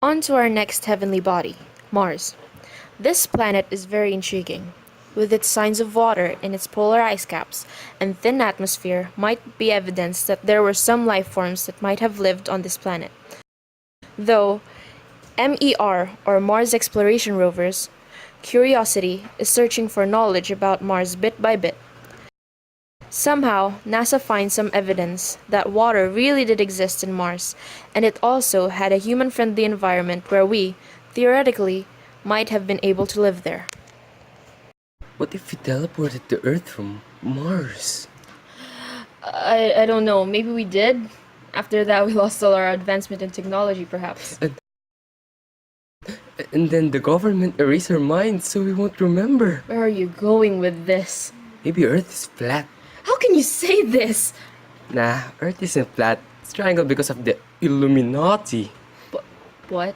On to our next heavenly body, Mars. This planet is very intriguing. With its signs of water in its polar ice caps and thin atmosphere might be evidence that there were some life forms that might have lived on this planet. Though MER, or Mars Exploration Rovers, Curiosity is searching for knowledge about Mars bit by bit. Somehow, NASA finds some evidence that water really did exist in Mars, and it also had a human-friendly environment where we, theoretically, might have been able to live there. What if we teleported to Earth from Mars? I don't know, maybe we did? After that, we lost all our advancement in technology, perhaps. And then the government erased our minds so we won't remember. Where are you going with this? Maybe Earth is flat. How can you say this? Nah, Earth isn't flat. It's triangle because of the Illuminati. What?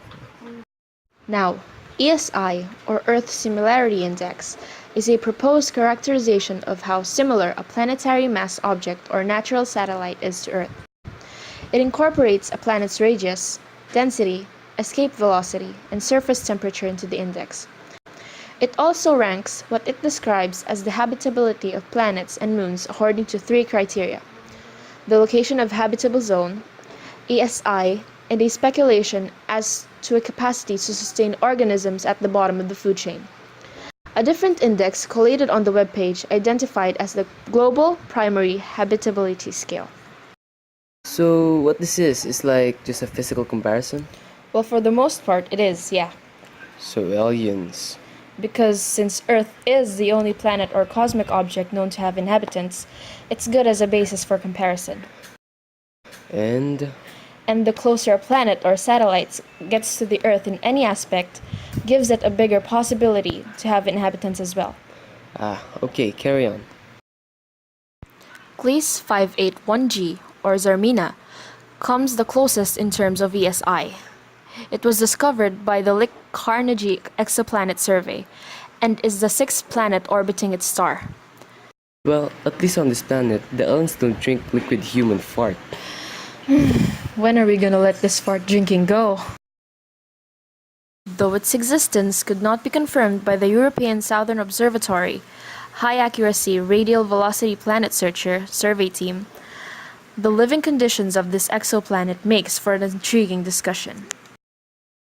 Now, ESI, or Earth Similarity Index, is a proposed characterization of how similar a planetary mass object or natural satellite is to Earth. It incorporates a planet's radius, density, escape velocity, and surface temperature into the index. It also ranks what it describes as the habitability of planets and moons according to three criteria: the location of habitable zone, ESI, and a speculation as to a capacity to sustain organisms at the bottom of the food chain. A different index collated on the webpage identified as the Global Primary Habitability Scale. So, what this is like just a physical comparison? Well, for the most part, it is, yeah. So, aliens. Because since Earth is the only planet or cosmic object known to have inhabitants, it's good as a basis for comparison. And The closer a planet or satellite gets to the Earth in any aspect, gives it a bigger possibility to have inhabitants as well. okay, carry on. Gliese 581g, or Zarmina, comes the closest in terms of ESI. It was discovered by the Lick Carnegie Exoplanet Survey and is the sixth planet orbiting its star. Well, at least on this planet, the aliens don't drink liquid human fart. When are we gonna let this fart drinking go? Though its existence could not be confirmed by the European Southern Observatory High Accuracy Radial Velocity Planet Searcher survey team, the living conditions of this exoplanet makes for an intriguing discussion.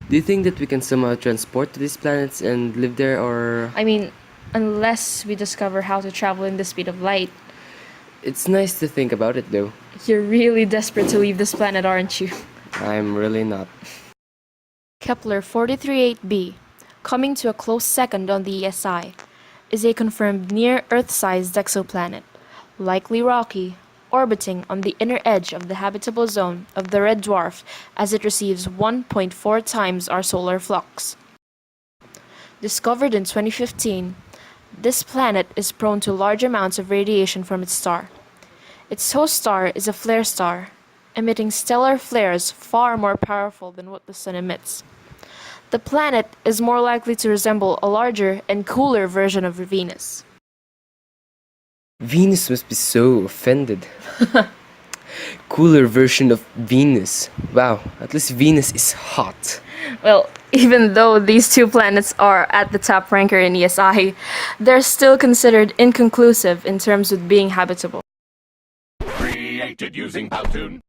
Do you think that we can somehow transport to these planets and live there, or... I mean, unless we discover how to travel in the speed of light. It's nice to think about it though. You're really desperate to leave this planet, aren't you? I'm really not. Kepler 438b, coming to a close second on the ESI, is a confirmed near-Earth-sized exoplanet, likely rocky, orbiting on the inner edge of the habitable zone of the red dwarf as it receives 1.4 times our solar flux. Discovered in 2015, this planet is prone to large amounts of radiation from its star. Its host star is a flare star, emitting stellar flares far more powerful than what the sun emits. The planet is more likely to resemble a larger and cooler version of Venus. Venus must be so offended. Cooler version of Venus. Wow, at least Venus is hot. Well, even though these two planets are at the top ranker in ESI, they're still considered inconclusive in terms of being habitable. Created using Powtoon.